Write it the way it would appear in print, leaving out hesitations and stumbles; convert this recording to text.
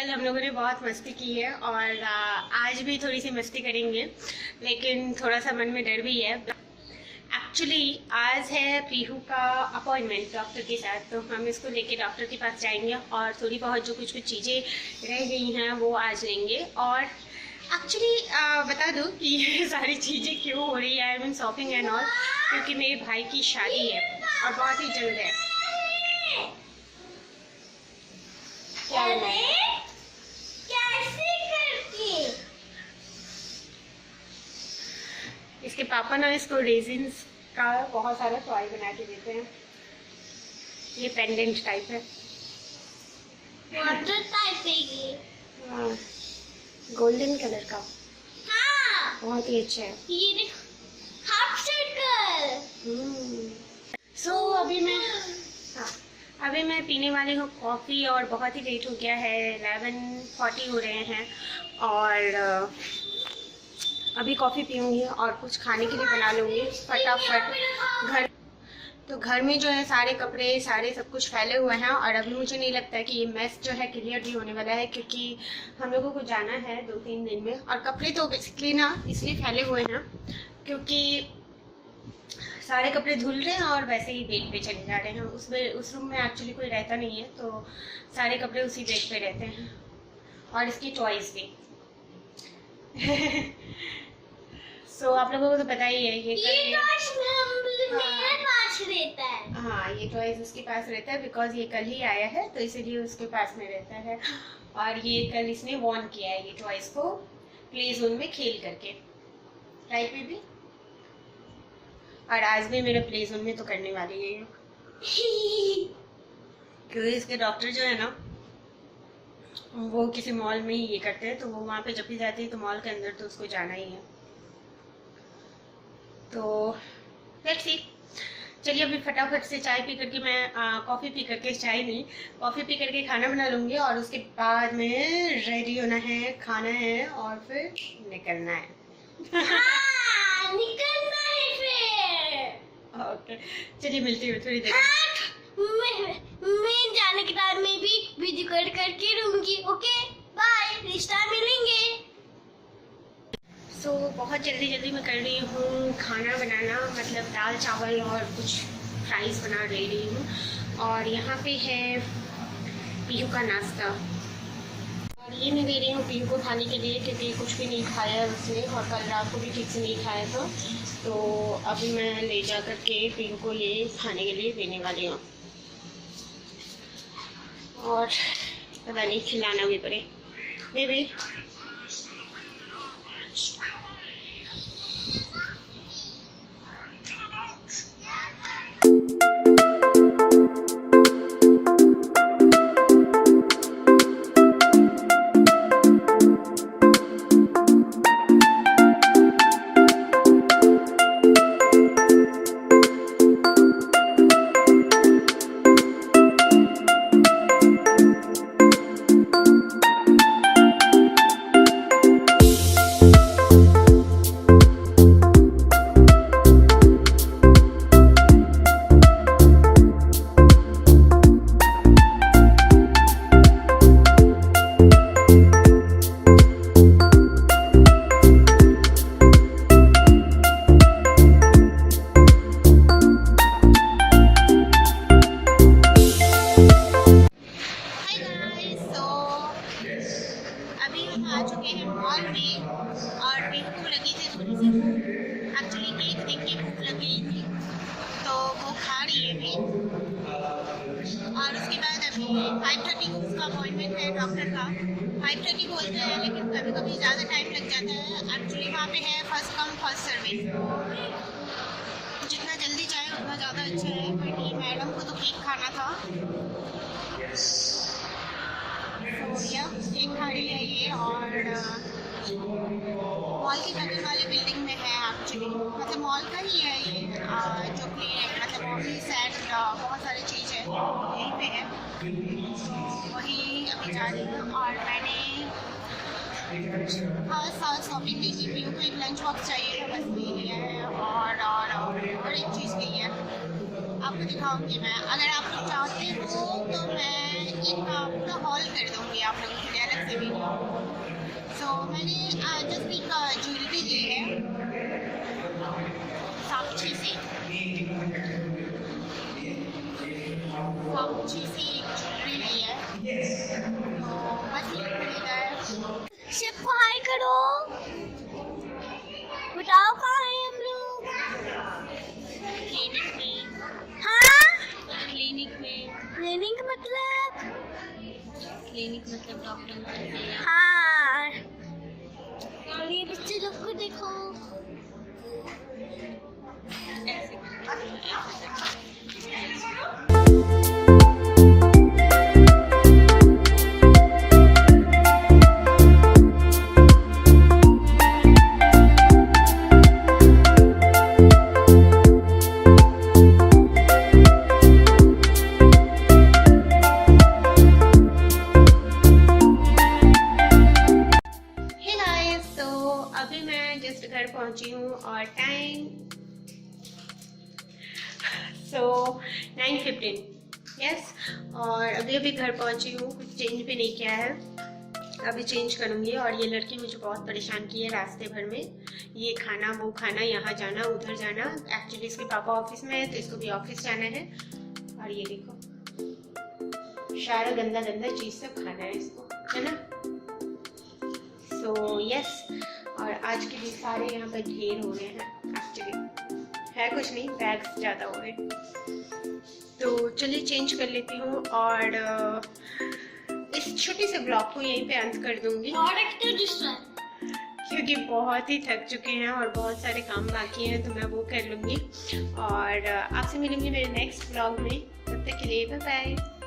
कल हम लोगों ने बहुत मस्ती की है और आज भी थोड़ी सी मस्ती करेंगे, लेकिन थोड़ा सा मन में डर भी है। एक्चुअली आज है पीहू का अपॉइंटमेंट डॉक्टर के साथ, तो हम इसको लेके डॉक्टर के पास जाएंगे और थोड़ी बहुत जो कुछ चीज़ें रह गई हैं वो आज लेंगे। और एक्चुअली बता दूँ कि ये सारी चीज़ें क्यों हो रही है, I mean shopping and all, क्योंकि मेरे भाई की शादी है और बहुत ही जल्द है। क्या कैसे करके? इसके पापा ना इसको रेजिन्स का बहुत सारा टॉय बना के देते हैं। ये पेंडेंट टाइप है, वाटर टाइप है ये। हाँ, गोल्डन कलर का। हाँ, बहुत ही अच्छा है। ये देख, हाफ सर्कल। सो अभी मैं पीने वाली हूँ कॉफ़ी और बहुत ही लेट हो गया है, 11:40 हो रहे हैं और अभी कॉफ़ी पीऊँगी और कुछ खाने के लिए बना लूँगी फटाफट। घर में जो है सारे कपड़े सारे सब कुछ फैले हुए हैं और अभी मुझे नहीं लगता कि ये मेस जो है क्लियर भी होने वाला है, क्योंकि हम लोगों को जाना है 2-3 दिन में। और कपड़े तो बेसिकली ना इसलिए फैले हुए हैं क्योंकि सारे कपड़े धुल रहे हैं और वैसे ही बेड पे चले जा रहे हैं। उस रूम में एक्चुअली कोई रहता नहीं है, तो सारे कपड़े उसी बेड पे रहते हैं और इसकी टॉयज भी। सो आप लोगों को तो पता ही है ये मेरे पास रहता है। हाँ, ये टॉयज उसके पास रहता है बिकॉज ये कल ही आया है, तो इसीलिए उसके पास में रहता है। और ये कल इसने वॉर्न किया है ये टॉयज को प्ले जोन में खेल करके, राइट बेबी? और आज भी मेरे प्ले जोन में तो करने वाली है क्योंकि इसके डॉक्टर जो है ना वो किसी मॉल में ही ये करते हैं, तो वो वहाँ पे जब भी जाती है तो मॉल के अंदर तो उसको जाना ही है। तो लेट्स सी, चलिए अभी फटाफट से चाय पी करके मैं कॉफ़ी पी करके, चाय नहीं कॉफ़ी पी करके खाना बना लूँगी और उसके बाद में रेडी होना है, खाना है और फिर निकलना है। हाँ, निकलना है फिर। ओके, चलिए मिलती हूँ थोड़ी देर। मैं जाने के बाद में भी वीडियो कॉल करके रहूंगी। ओके बाय, रिश्ता मिलेंगे। सो बहुत जल्दी मैं कर रही हूँ खाना बनाना, मतलब दाल चावल और कुछ फ्राइज़ बना रही हूँ। और यहाँ पे है पीहू का नाश्ता और ये मैं दे रही हूँ पीहू को खाने के लिए, क्योंकि कुछ भी नहीं खाया है उसने और कल रात को भी ठीक से नहीं खाया था। तो अभी मैं ले जा कर के पीहू को ये खाने के लिए देने वाली हूँ और पता नहीं खिलाना भी पड़े। बेबी आ चुके हैं मॉल में और पीहू को लगी थी थोड़ी सी भूख, एक्चुअली केक देख के भूख लग गई थी तो वो खा रही है भी। और उसके बाद अभी 5:30 को उसका अपॉइंटमेंट है डॉक्टर का। 5:30 बोलते हैं लेकिन कभी कभी ज़्यादा टाइम लग जाता है। एक्चुअली वहाँ पे है फर्स्ट कम फर्स्ट सर्विस, जितना जल्दी चाहे उतना ज़्यादा अच्छा है। बट ये मैडम को तो केक खाना था, केक खा रही है ये। और मॉल के बगल वाली बिल्डिंग में है एक्चुअली, मतलब मॉल का ही है ये जो प्ले है, मतलब ऑफिस एंड बहुत सारी चीज़ है यहीं पे है, तो वही अभी जा रही हूँ। और मैंने शॉपिंग की थी, पीहू को एक लंच बॉक्स चाहिए था, बस वही लिया है। और एक चीज़ नहीं है, आपको दिखाऊंगी मैं। अगर आप लोग चाहते हो तो मैं इनका पूरा हॉल कर दूंगी आप लोगों के लिए, अलग से वीडियो। सो मैंने जस्ट वीक ज्वेलरी ली है साक्षी से ज्वेलरी ली है, तो बस ये खरीदा है। शिप को हाय करो, बताओ कहाँ है हम लोग? क्लिनिक में। हाँ, क्लिनिक में। क्लिनिक मतलब? क्लिनिक मतलब डॉक्टर का। हाँ, और ये बच्चे लोग को देखो। ऐसे अभी मैं जस्ट घर पहुंची हूँ और टाइम 9:15 यस। और अभी घर पहुंची हूँ, कुछ चेंज भी नहीं किया है, अभी चेंज करूँगी। और ये लड़की मुझे बहुत परेशान की है रास्ते भर में, ये खाना वो खाना, यहाँ जाना उधर जाना। एक्चुअली इसके पापा ऑफिस में है तो इसको भी ऑफिस जाना है। और ये देखो सारा गंदा गंदा चीज़ सब खाना है इसको, है ना। सो यस, और आज के भी सारे यहाँ पर ढेर हो रहे हैं। एक्चुअली है कुछ नहीं, बैग्स ज़्यादा हो रहे। तो चलिए चेंज कर लेती हूँ और इस छोटे से ब्लॉग को यहीं पे अंत कर दूँगी, क्योंकि बहुत ही थक चुके हैं और बहुत सारे काम बाकी हैं, तो मैं वो कर लूँगी। और आपसे मिलूँगी मेरे नेक्स्ट ब्लॉग में, तब तक के लिए बाय बाय।